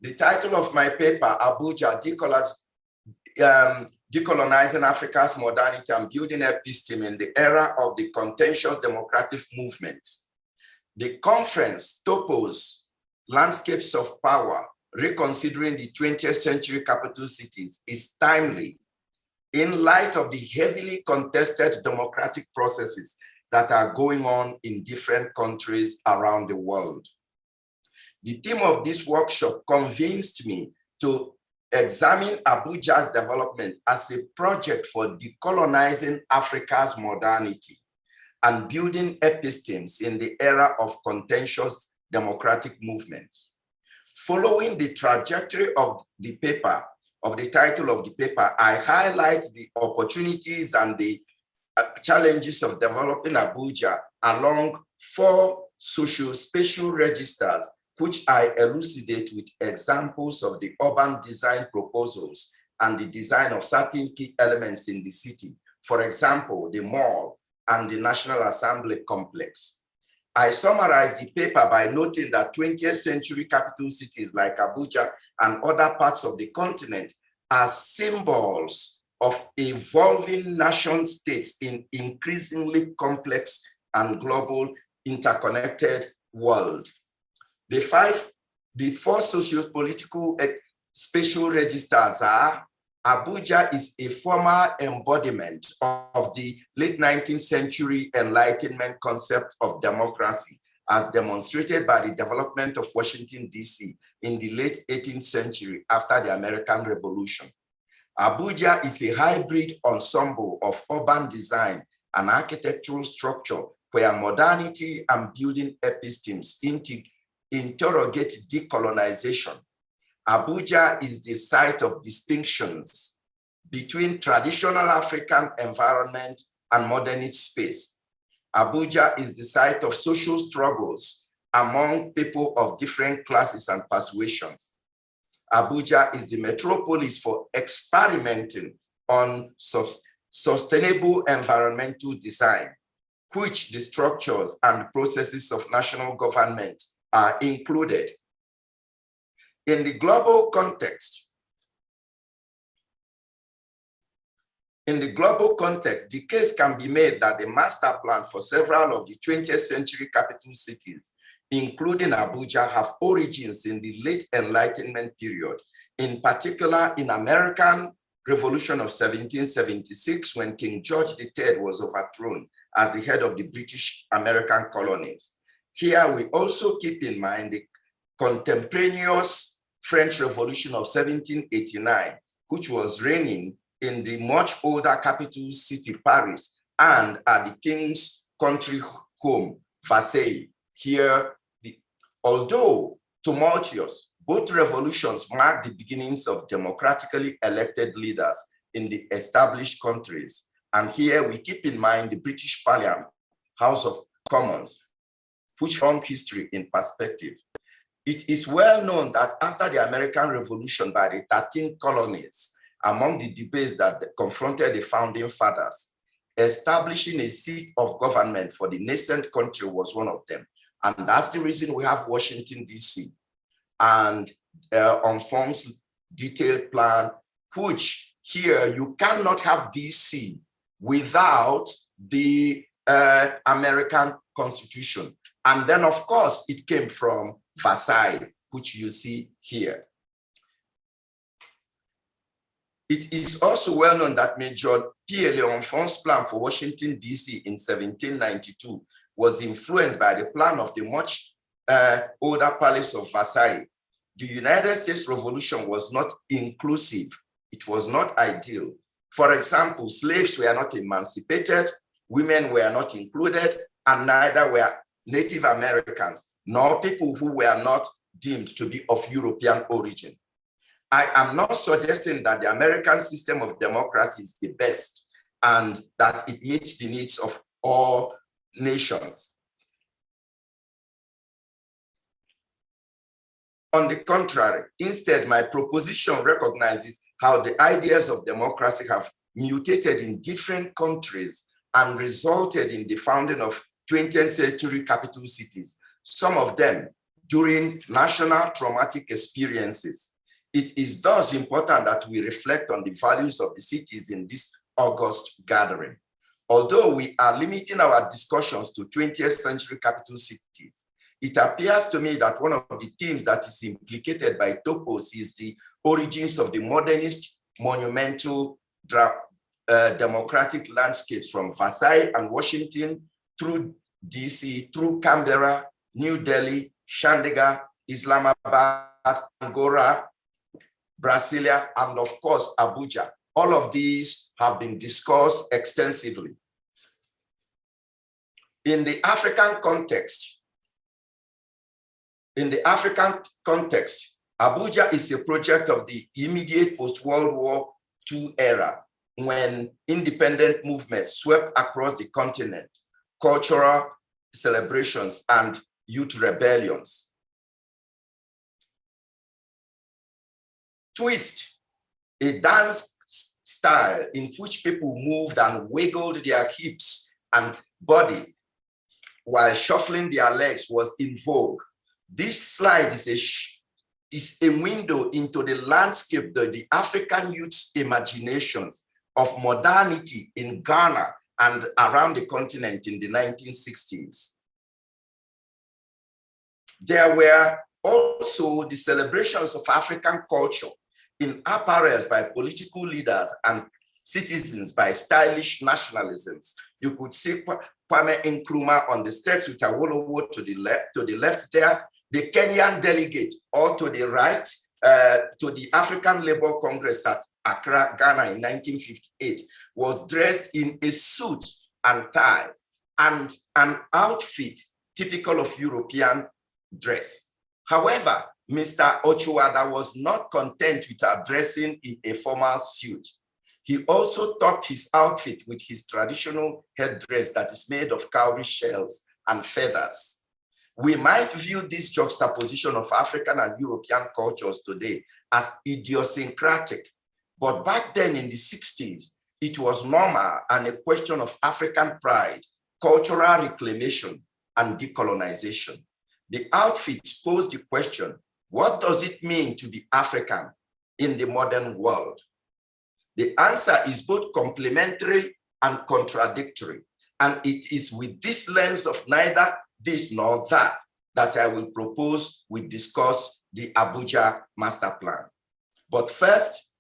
The title of my paper, Abuja, Decolonizing Africa's Modernity and Building Epistemes in the Era of the Contentious Democratic Movement. The conference, TOPOS, Landscapes of Power, Reconsidering the 20th Century Capital Cities, is timely in light of the heavily contested democratic processes that are going on in different countries around the world. The theme of this workshop convinced me to examine Abuja's development as a project for decolonizing Africa's modernity and building epistemes in the era of contentious democratic movements. Following the trajectory of the paper, of the title of the paper, I highlight the opportunities and the challenges of developing Abuja along 4 socio-spatial registers, which I elucidate with examples of the urban design proposals and the design of certain key elements in the city. For example, the mall and the National Assembly complex. I summarize the paper by noting that 20th century capital cities like Abuja and other parts of the continent are symbols of evolving nation states in increasingly complex and global interconnected world. The 4 socio-political spatial registers are: Abuja is a formal embodiment of the late 19th century Enlightenment concept of democracy, as demonstrated by the development of Washington, D.C. in the late 18th century after the American Revolution. Abuja is a hybrid ensemble of urban design and architectural structure where modernity and building epistemes interrogate decolonization. Abuja is the site of distinctions between traditional African environment and modernist space. Abuja is the site of social struggles among people of different classes and persuasions. Abuja is the metropolis for experimenting on sustainable environmental design, which the structures and processes of national government are included. In the global context, the case can be made that the master plan for several of the 20th century capital cities, including Abuja, have origins in the late Enlightenment period, in particular in American Revolution of 1776, when King George III was overthrown as the head of the British American colonies. Here we also keep in mind the contemporaneous French Revolution of 1789, which was reigning in the much older capital city, Paris, and at the king's country home, Versailles. Here, although tumultuous, both revolutions marked the beginnings of democratically elected leaders in the established countries. And here we keep in mind the British Parliament, House of Commons, which long history in perspective. It is well known that after the American Revolution by the 13 colonies, among the debates that confronted the founding fathers, establishing a seat of government for the nascent country was one of them. And that's the reason we have Washington, D.C. and Onfong's detailed plan, which here you cannot have D.C. without the American Constitution. And then, of course, it came from Versailles, which you see here. It is also well known that Major Pierre Léonfond's plan for Washington, D.C. in 1792 was influenced by the plan of the much older Palace of Versailles. The United States Revolution was not inclusive. It was not ideal. For example, slaves were not emancipated, women were not included, and neither were Native Americans, nor people who were not deemed to be of European origin. I am not suggesting that the American system of democracy is the best and that it meets the needs of all nations. On the contrary, instead, my proposition recognizes how the ideas of democracy have mutated in different countries and resulted in the founding of 20th century capital cities, some of them during national traumatic experiences. It is thus important that we reflect on the values of the cities in this August gathering. Although we are limiting our discussions to 20th century capital cities, it appears to me that one of the themes that is implicated by TOPOS is the origins of the modernist, monumental, democratic landscapes from Versailles and Washington through DC, through Canberra, New Delhi, Chandigarh, Islamabad, Angora, Brasilia, and of course, Abuja. All of these have been discussed extensively. In the African context, Abuja is a project of the immediate post-World War II era, when independent movements swept across the continent, cultural celebrations, and youth rebellions. Twist, a dance style in which people moved and wiggled their hips and body while shuffling their legs, was in vogue. This slide is a window into the landscape, the African youth's imaginations of modernity in Ghana and around the continent in the 1960s. There were also the celebrations of African culture in apparels by political leaders and citizens by stylish nationalisms. You could see Kwame Nkrumah on the steps with Awolowo to the left there, the Kenyan delegate, or to the right, to the African Labour Congress at Accra, Ghana in 1958, was dressed in a suit and tie and an outfit typical of European dress. However, Mr. Ochoada was not content with dressing in a formal suit. He also topped his outfit with his traditional headdress that is made of cowrie shells and feathers. We might view this juxtaposition of African and European cultures today as idiosyncratic, but back then in the 60s, it was normal and a question of African pride, cultural reclamation, and decolonization. The outfits pose the question, what does it mean to be African in the modern world? The answer is both complementary and contradictory, and it is with this lens of neither this nor that I will propose we discuss the Abuja Master Plan. But first,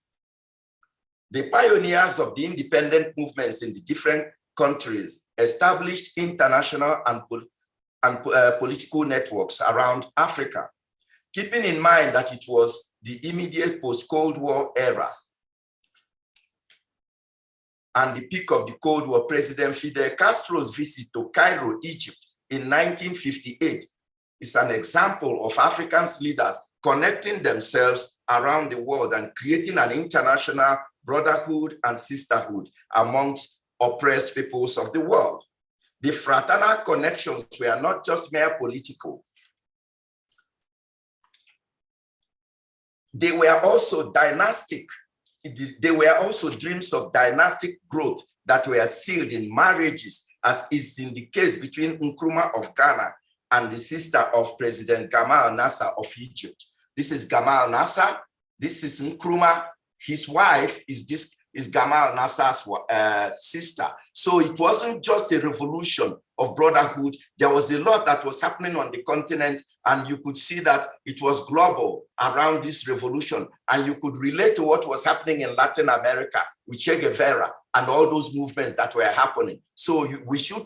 the pioneers of the independent movements in the different countries established international and political networks around Africa, keeping in mind that it was the immediate post-Cold War era and the peak of the Cold War. President Fidel Castro's visit to Cairo, Egypt in 1958 is an example of African leaders connecting themselves around the world and creating an international brotherhood and sisterhood amongst oppressed peoples of the world. The fraternal connections were not just mere political. They were also dynastic. They were also dreams of dynastic growth that were sealed in marriages, as is in the case between Nkrumah of Ghana and the sister of President Gamal Nasser of Egypt. This is Gamal Nasser. This is Nkrumah. His wife is Gamal Nasser's sister. So it wasn't just a revolution of brotherhood. There was a lot that was happening on the continent, and you could see that it was global around this revolution. And you could relate to what was happening in Latin America with Che Guevara and all those movements that were happening. So we should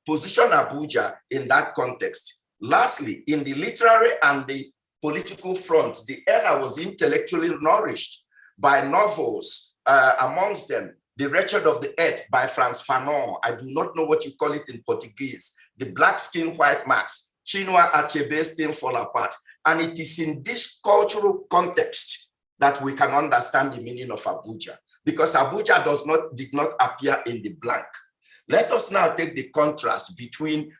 position Abuja in that context. Lastly, in the literary and the political front, the era was intellectually nourished by novels, amongst them, The Wretched of the Earth by Frantz Fanon. I do not know what you call it in Portuguese. The Black Skin, White Marks, Chinua Achebe's Thing Fall Apart. And it is in this cultural context that we can understand the meaning of Abuja, because Abuja did not appear in the blank. Let us now take the contrast between,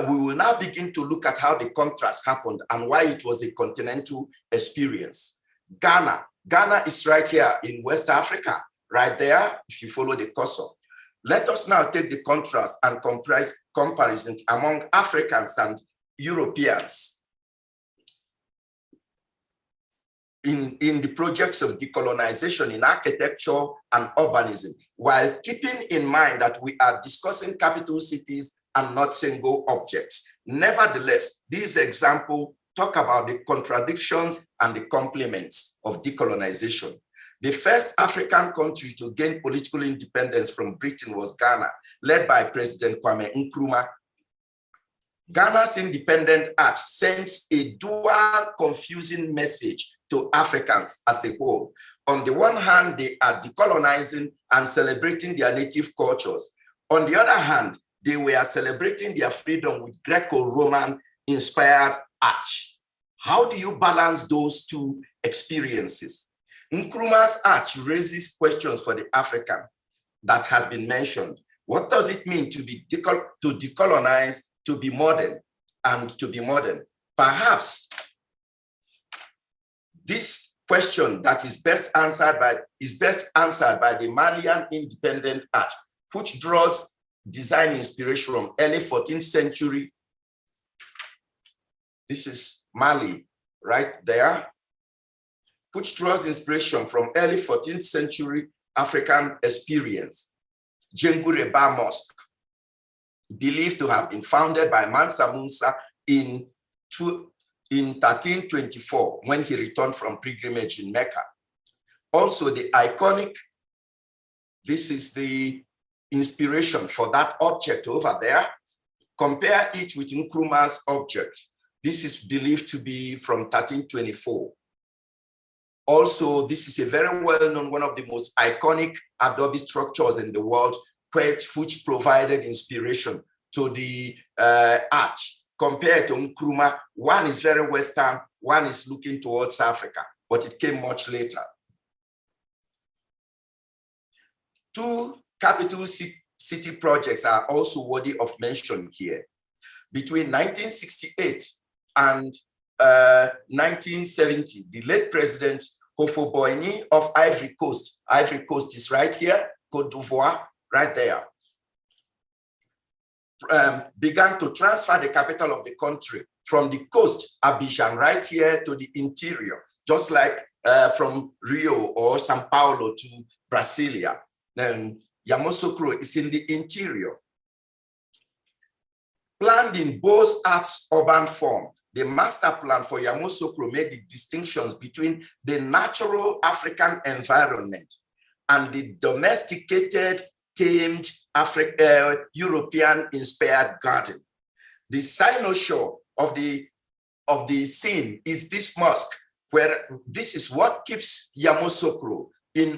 we will now begin to look at how the contrast happened and why it was a continental experience. Ghana is right here in West Africa, right there, if you follow the cursor. Let us now take the contrast and comparison among Africans and Europeans. in the projects of decolonization in architecture and urbanism, while keeping in mind that we are discussing capital cities and not single objects. Nevertheless, these examples talk about the contradictions and the complements of decolonization. The first African country to gain political independence from Britain was Ghana, led by President Kwame Nkrumah. Ghana's independent act sends a dual confusing message to Africans as a whole. On the one hand, they are decolonizing and celebrating their native cultures. On the other hand, they were celebrating their freedom with Greco-Roman inspired arch. How do you balance those two experiences? Nkrumah's arch raises questions for the African that has been mentioned. What does it mean to be to decolonize, to be modern, and to be modern? Perhaps this question that is best answered by the Malian independent arch, which draws design inspiration from early 14th century. This is Mali right there, which draws inspiration from early 14th century African experience. Djengureba Mosque, believed to have been founded by Mansa Musa in 1324 when he returned from pilgrimage in Mecca. Also the iconic, this is the inspiration for that object over there. Compare it with Nkrumah's object. This is believed to be from 1324. Also, this is a very well-known, one of the most iconic adobe structures in the world, which provided inspiration to the arch. Compared to Nkrumah, one is very Western, one is looking towards Africa, but it came much later. Two capital city projects are also worthy of mention here. Between 1968 and 1970, the late President Houphouët-Boigny of Ivory Coast is right here, Côte d'Ivoire, right there, began to transfer the capital of the country from the coast, Abidjan, right here, to the interior, just like from Rio or Sao Paulo to Brasilia. Then Yamoussoukro is in the interior. Planned in both arts urban form, the master plan for Yamoussoukro made the distinctions between the natural African environment and the domesticated, tamed European-inspired garden. The cynosure of the scene is this mosque, where this is what keeps Yamoussoukro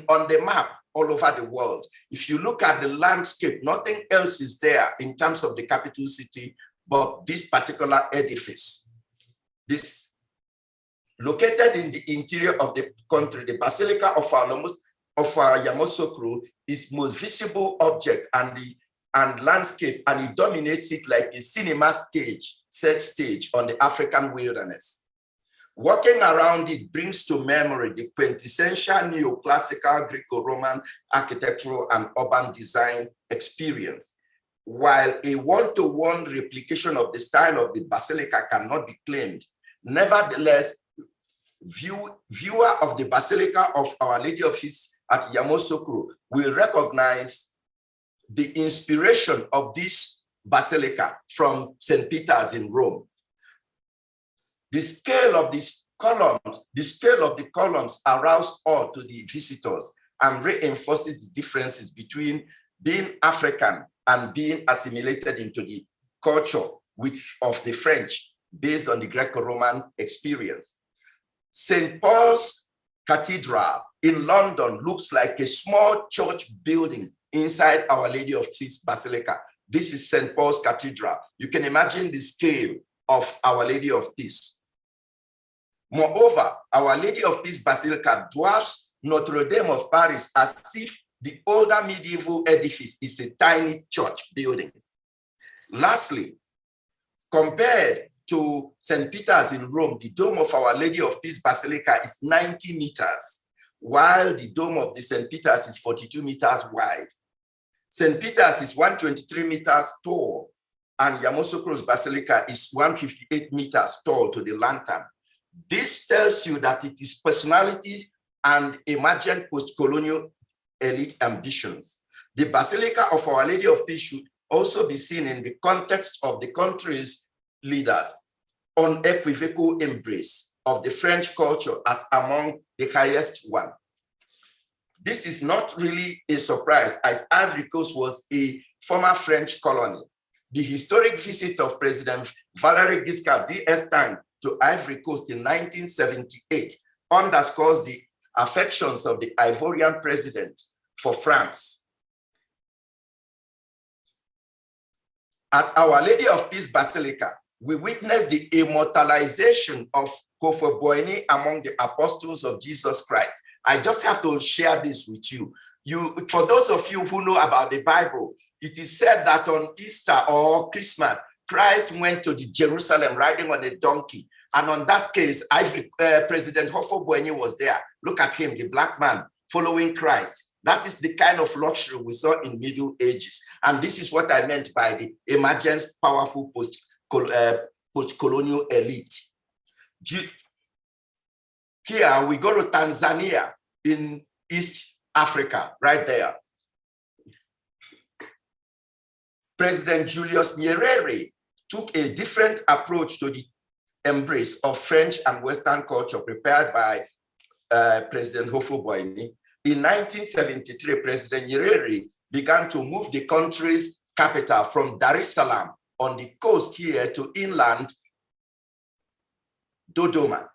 on the map all over the world. If you look at the landscape, nothing else is there in terms of the capital city, but this particular edifice. This, located in the interior of the country, the Basilica of Yamoussoukro is most visible object and landscape, and it dominates it like a cinema stage, set stage on the African wilderness. Walking around it brings to memory the quintessential neoclassical Greco-Roman architectural and urban design experience. While a one-to-one replication of the style of the basilica cannot be claimed, nevertheless, viewer of the Basilica of Our Lady of Peace at Yamoussoukro will recognize the inspiration of this basilica from St. Peter's in Rome. The scale of this columns, the scale of the columns arouse awe to the visitors and reinforces the differences between being African and being assimilated into the culture of the French based on the Greco-Roman experience. St. Paul's Cathedral in London looks like a small church building inside Our Lady of Peace Basilica. This is St. Paul's Cathedral. You can imagine the scale of Our Lady of Peace. Moreover, Our Lady of Peace Basilica dwarfs Notre Dame of Paris as if the older medieval edifice is a tiny church building. Lastly, compared to St. Peter's in Rome, the dome of Our Lady of Peace Basilica is 90 meters, while the dome of the St. Peter's is 42 meters wide. St. Peter's is 123 meters tall, and Yamoussoukro's Basilica is 158 meters tall to the lantern. This tells you that it is personalities and emergent post-colonial elite ambitions. The Basilica of Our Lady of Peace should also be seen in the context of the country's leaders' unequivocal embrace of the French culture as among the highest one. This is not really a surprise, as Ivory Coast was a former French colony. The historic visit of President Valéry Giscard d'Estaing to Ivory Coast in 1978 underscores the affections of the Ivorian president for France. At Our Lady of Peace Basilica, we witnessed the immortalization of Hofeboigny among the apostles of Jesus Christ. I just have to share this with you. For those of you who know about the Bible, it is said that on Easter or Christmas, Christ went to Jerusalem riding on a donkey. And on that case, President Hofeboigny was there. Look at him, the black man following Christ. That is the kind of luxury we saw in Middle Ages. And this is what I meant by the emergent, powerful post-colonial elite. Here we go to Tanzania in East Africa, right there. President Julius Nyerere took a different approach to the embrace of French and Western culture prepared by President Hofeboigny. In 1973, President Nyerere began to move the country's capital from Dar es Salaam on the coast here to inland Dodoma.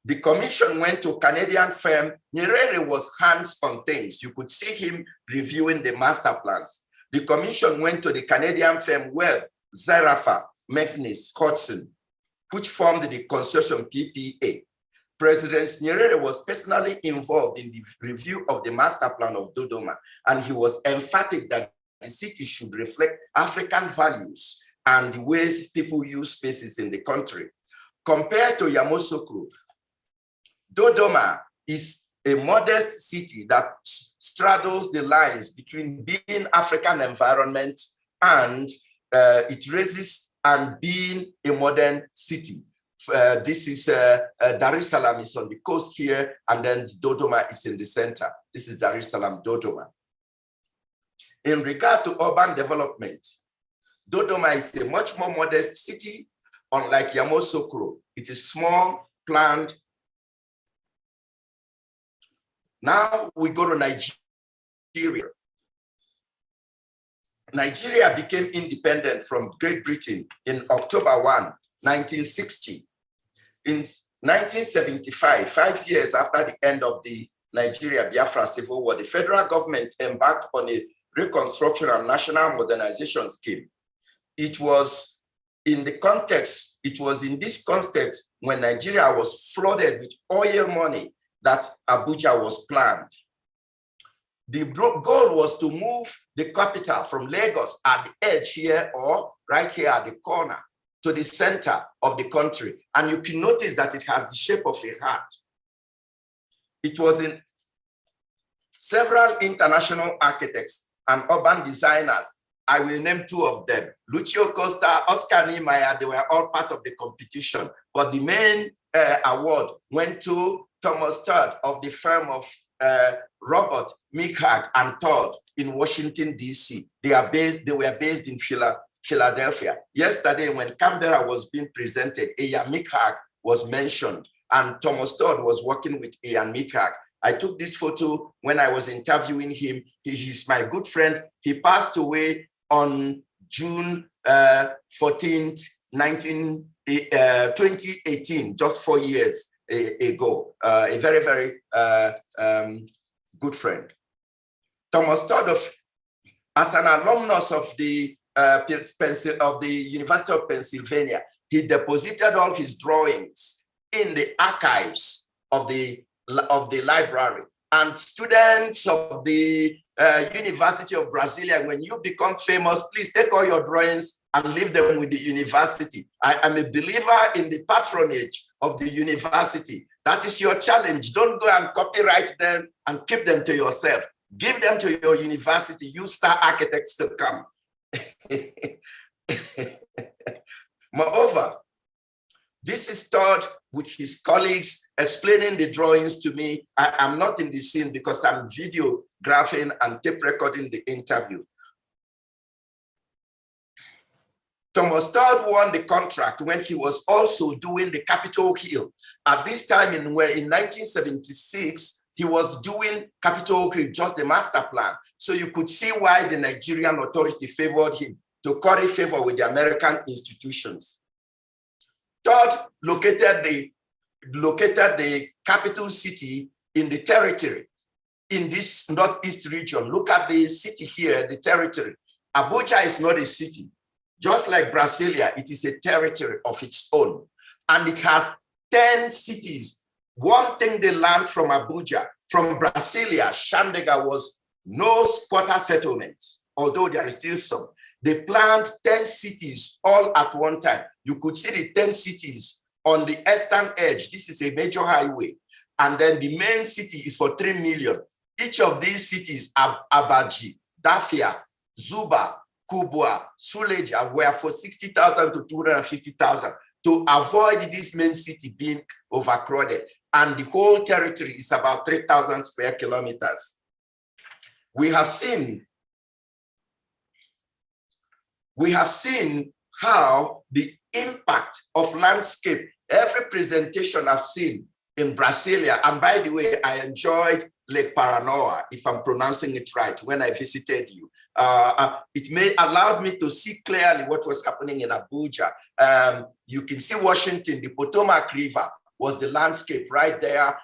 The commission went to Canadian firm. Nyerere was hands on things. You could see him reviewing the master plans. The commission went to the Canadian firm Webb, Zerafa, McNeese, Hudson, which formed the consortium PPA. President Nyerere was personally involved in the review of the master plan of Dodoma, and he was emphatic that the city should reflect African values and the ways people use spaces in the country. Compared to Yamoussoukro, Dodoma is a modest city that straddles the lines between being African environment and it raises and being a modern city. This is Dar es Salaam is on the coast here, and then Dodoma is in the center. This is Dar es Salaam, Dodoma. In regard to urban development, Dodoma is a much more modest city, unlike Yamoussoukro. It is small, planned. Now we go to Nigeria. Nigeria became independent from Great Britain in October 1, 1960. In 1975, 5 years after the end of the Nigeria-Biafra Civil War, the federal government embarked on a reconstruction and national modernization scheme. It was in this context when Nigeria was flooded with oil money that Abuja was planned. The goal was to move the capital from Lagos at the edge here or right here at the corner to the center of the country. And you can notice that it has the shape of a heart. It was in several international architects and urban designers. I will name two of them. Lucio Costa, Oscar Niemeyer, they were all part of the competition. But the main award went to Thomas Todd of the firm of Robert Mikhag and Todd in Washington, D.C. They were based in Philadelphia. Yesterday, when Canberra was being presented, Ian Mikhag was mentioned, and Thomas Todd was working with Ian Mikhag. I took this photo when I was interviewing him. He's my good friend. He passed away on June 14th, 2018, just 4 years ago. A very, very good friend. Thomas Todd, as an alumnus of the University of Pennsylvania, he deposited all his drawings in the archives of the library. And students of the University of Brasilia, when you become famous, please take all your drawings and leave them with the university. I am a believer in the patronage of the university. That is your challenge. Don't go and copyright them and keep them to yourself. Give them to your university. You star architects to come. Moreover, this is Todd with his colleagues, explaining the drawings to me. I am not in the scene because I'm videographing and tape recording the interview. Thomas Todd won the contract when he was also doing the Capitol Hill. At this time in 1976, he was doing Capitol Hill, just the master plan. So you could see why the Nigerian authority favored him, to curry favor with the American institutions. Todd located the capital city in the territory, in this northeast region. Look at the city here, the territory. Abuja is not a city. Just like Brasilia, it is a territory of its own. And it has 10 cities. One thing they learned from Abuja, from Brasilia, Shandega was no squatter settlements, although there is still some. They planned 10 cities all at one time. You could see the 10 cities on the eastern edge. This is a major highway. And then the main city is for 3 million. Each of these cities, Abaji, Dafia, Zuba, Kubwa, Suleja, were for 60,000 to 250,000 to avoid this main city being overcrowded. And the whole territory is about 3,000 square kilometers. We have seen how the impact of landscape, every presentation I've seen in Brasilia, and by the way, I enjoyed Lake Paranoa, if I'm pronouncing it right, when I visited you. It allowed me to see clearly what was happening in Abuja. You can see Washington, the Potomac River was the landscape right there.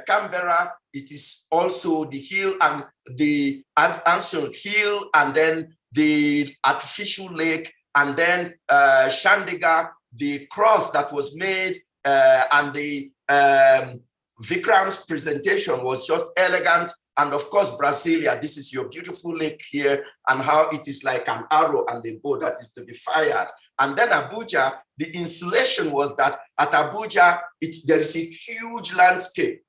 Canberra, it is also the hill and the Anson Hill, and then the artificial lake, and then Shandega, the cross that was made, and the Vikram's presentation was just elegant. And of course, Brasilia, this is your beautiful lake here, and how it is like an arrow and a bow that is to be fired. And then Abuja, the insulation was that at Abuja, there is a huge landscape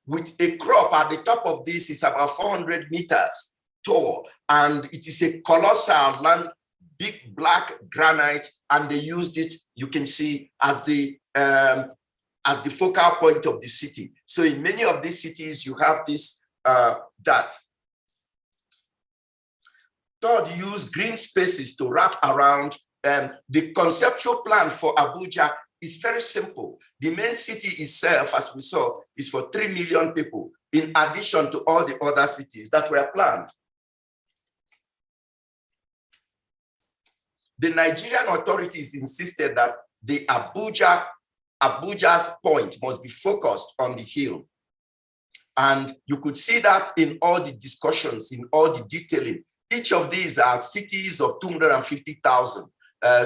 with a crop at the top of this is about 400 meters tall. And it is a colossal land, big black granite, and they used it, you can see, as the focal point of the city. So in many of these cities, you have this, that. Todd used green spaces to wrap around. The conceptual plan for Abuja is very simple. The main city itself, as we saw, is for 3 million people, in addition to all the other cities that were planned. The Nigerian authorities insisted that the Abuja's point must be focused on the hill. And you could see that in all the discussions, in all the detailing. Each of these are cities of 250,000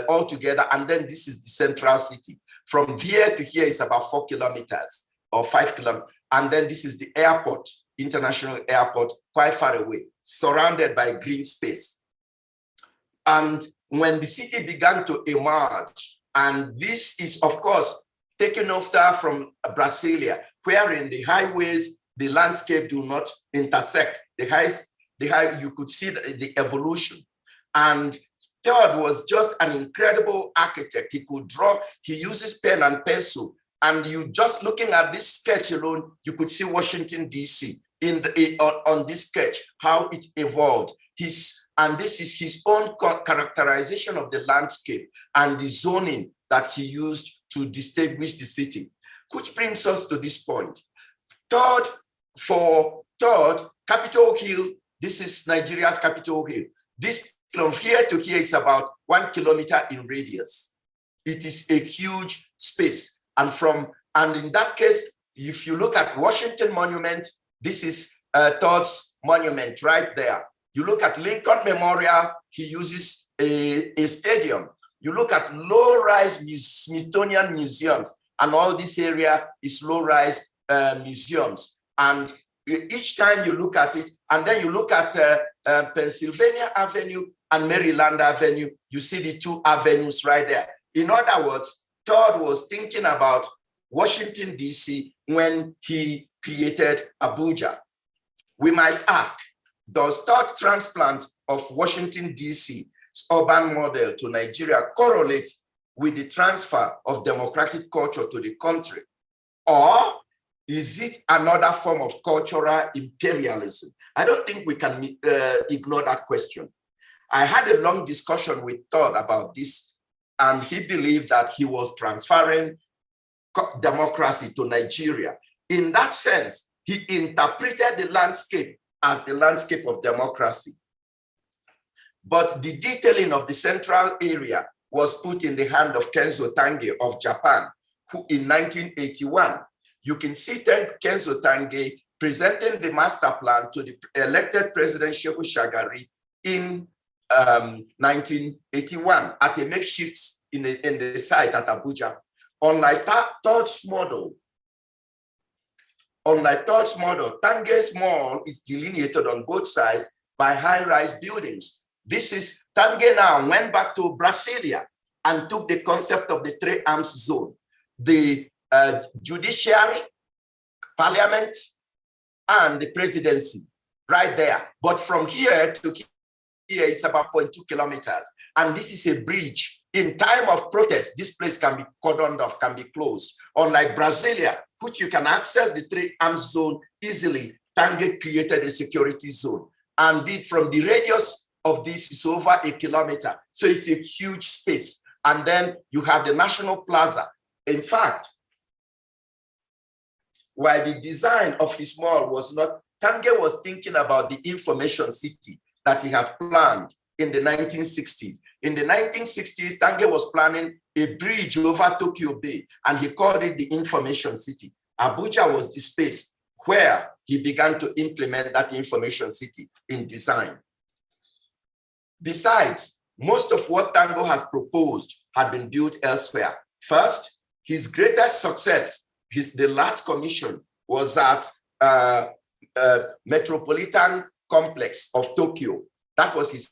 altogether. And then this is the central city. From here to here is about 4 kilometers or 5 kilometers. And then this is the airport, international airport, quite far away, surrounded by green space. And when the city began to emerge, and this is, of course, taken after from Brasilia, where in the highways, the landscape do not intersect. You could see the evolution. And Todd was just an incredible architect. He could draw, he uses pen and pencil. And you just looking at this sketch alone, you could see Washington, D.C. on this sketch, how it evolved. And this is his own characterization of the landscape and the zoning that he used to distinguish the city, which brings us to this point. For Todd, Capitol Hill, this is Nigeria's Capitol Hill. This from here to here is about 1 kilometer in radius. It is a huge space. And in that case, if you look at Washington Monument, this is Todd's monument right there. You look at Lincoln Memorial, he uses a stadium. You look at low-rise Smithsonian museums, and all this area is low-rise museums. And each time you look at it, and then you look at Pennsylvania Avenue and Maryland Avenue, you see the two avenues right there. In other words, Todd was thinking about Washington, D.C. when he created Abuja. We might ask, does Todd transplant of Washington, D.C.'s urban model to Nigeria correlate with the transfer of democratic culture to the country? Or is it another form of cultural imperialism? I don't think we can ignore that question. I had a long discussion with Todd about this, and he believed that he was transferring democracy to Nigeria. In that sense, he interpreted the landscape as the landscape of democracy. But the detailing of the central area was put in the hand of Kenzo Tange of Japan, who in 1981, you can see Kenzo Tange presenting the master plan to the elected President Shehu Shagari in 1981 at a makeshift in the site at Abuja. Unlike Todd's model, Tange's mall is delineated on both sides by high-rise buildings. This is Tange now went back to Brasilia and took the concept of the three arms zone, the judiciary, parliament, and the presidency right there. But from here to here is about 0.2 kilometers. And this is a bridge. In time of protest, this place can be cordoned off, can be closed. Unlike Brasilia, which you can access the three arms zone easily, Tange created a security zone. And from the radius of this is over 1 kilometer. So it's a huge space. And then you have the National Plaza. In fact, while the design of his mall was not, Tange was thinking about the information city that he had planned in the 1960s. In the 1960s, Tange was planning a bridge over Tokyo Bay, and he called it the information city. Abuja was the space where he began to implement that information city in design. Besides, most of what Tange has proposed had been built elsewhere. First, his greatest success, the last commission, was at Metropolitan Complex of Tokyo. That was his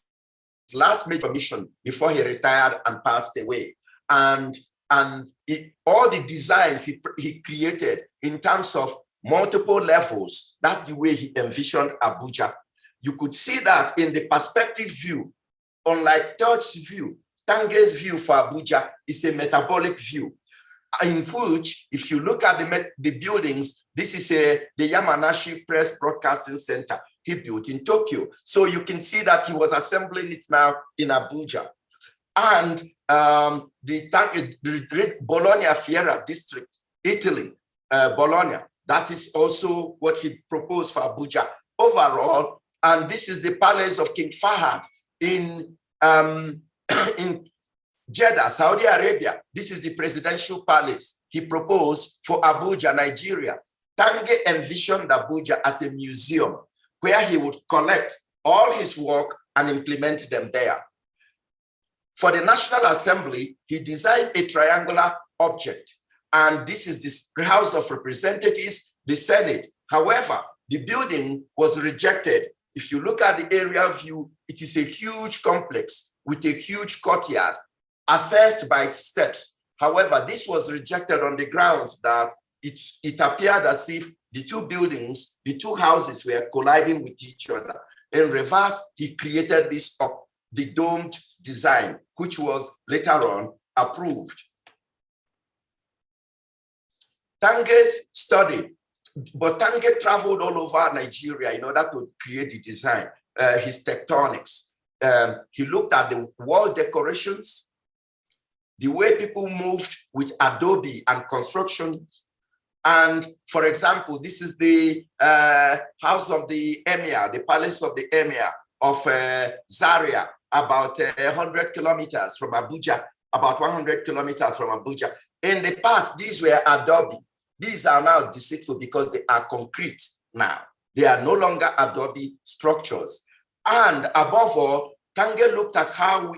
last major mission before he retired and passed away. And all the designs he created in terms of multiple levels, that's the way he envisioned Abuja. You could see that in the perspective view. Unlike Todd's view, Tange's view for Abuja is a metabolic view, in which, if you look at the buildings, this is the Yamanashi Press Broadcasting Center he built in Tokyo. So you can see that he was assembling it now in Abuja. And the great Bologna Fiera district, Italy, Bologna, that is also what he proposed for Abuja overall. And this is the palace of King Fahad in Jeddah, Saudi Arabia. This is the presidential palace he proposed for Abuja, Nigeria. Tange envisioned Abuja as a museum where he would collect all his work and implement them there. For the National Assembly, he designed a triangular object, and this is the House of Representatives, the Senate. However, the building was rejected. If you look at the aerial view, it is a huge complex with a huge courtyard, accessed by steps. However, this was rejected on the grounds that it appeared as if the two buildings, the two houses were colliding with each other. In reverse, he created the domed design, which was later on approved. Tange's study, but Tange traveled all over Nigeria in order to create the design, his tectonics. He looked at the wall decorations, the way people moved with adobe and constructions. And for example, this is the house of the emir, the palace of the emir of Zaria, about 100 kilometers from Abuja, about 100 kilometers from Abuja. In the past, these were adobe. These are now deceitful because they are concrete now. They are no longer adobe structures. And above all, Tange looked at how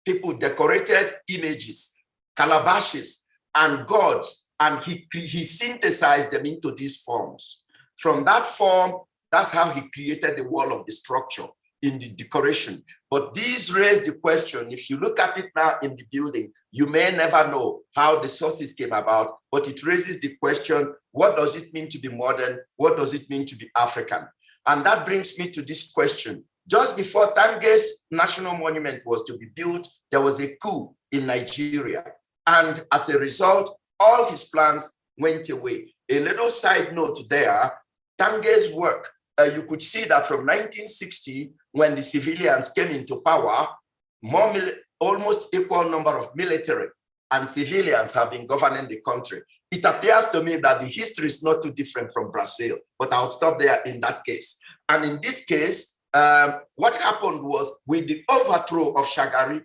people decorated images, calabashes, and gods, and he synthesized them into these forms. From that form, that's how he created the wall of the structure in the decoration. But these raise the question, if you look at it now in the building, you may never know how the sources came about, but it raises the question, what does it mean to be modern? What does it mean to be African? And that brings me to this question. Just before Tange's national monument was to be built, there was a coup in Nigeria. And as a result, all his plans went away. A little side note there, Tange's work, you could see that from 1960, when the civilians came into power, almost equal number of military and civilians have been governing the country. It appears to me that the history is not too different from Brazil, but I'll stop there in that case. And in this case, what happened was, with the overthrow of Shagari,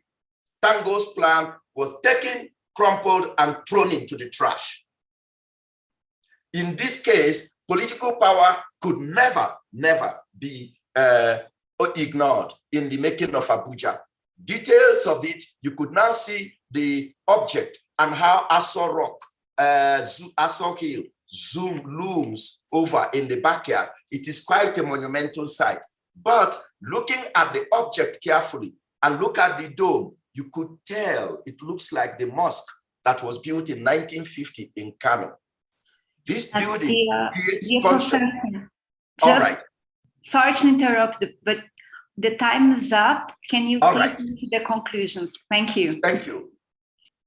Tango's plan was taken, crumpled, and thrown into the trash. In this case, political power could never be ignored in the making of Abuja. Details of it, you could now see the object and how Aso Rock, Aso Hill looms over in the backyard. It is quite a monumental site. But looking at the object carefully and look at the dome, you could tell it looks like the mosque that was built in 1950 in Kano. This building Sorry to interrupt, but the time is up. Can you please move to the conclusions? Thank you. Thank you.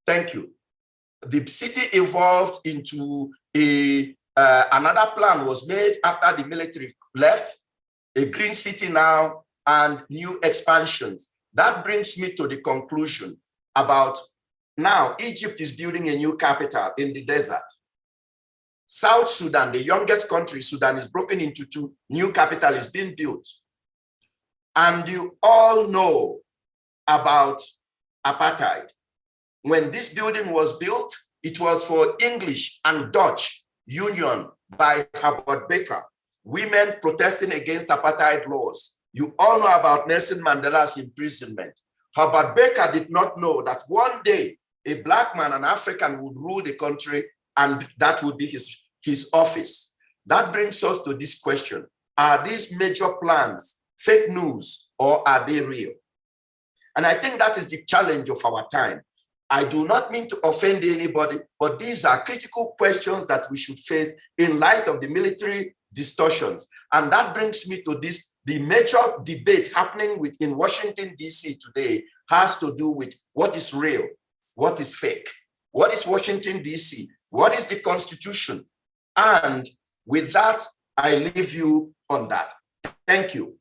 Thank you. The city evolved into another plan was made after the military left, a green city now, and new expansions. That brings me to the conclusion about now Egypt is building a new capital in the desert. South Sudan, the youngest country, Sudan, is broken into two. New capital is being built. And you all know about apartheid. When this building was built, it was for English and Dutch union by Herbert Baker, women protesting against apartheid laws. You all know about Nelson Mandela's imprisonment. Herbert Baker did not know that one day a black man, an African, would rule the country, and that would be his office. That brings us to this question. Are these major plans fake news or are they real? And I think that is the challenge of our time. I do not mean to offend anybody, but these are critical questions that we should face in light of the military distortions. And that brings me to this, the major debate happening in Washington, D.C. today has to do with what is real, what is fake, what is Washington, D.C., what is the Constitution? And with that, I leave you on that. Thank you.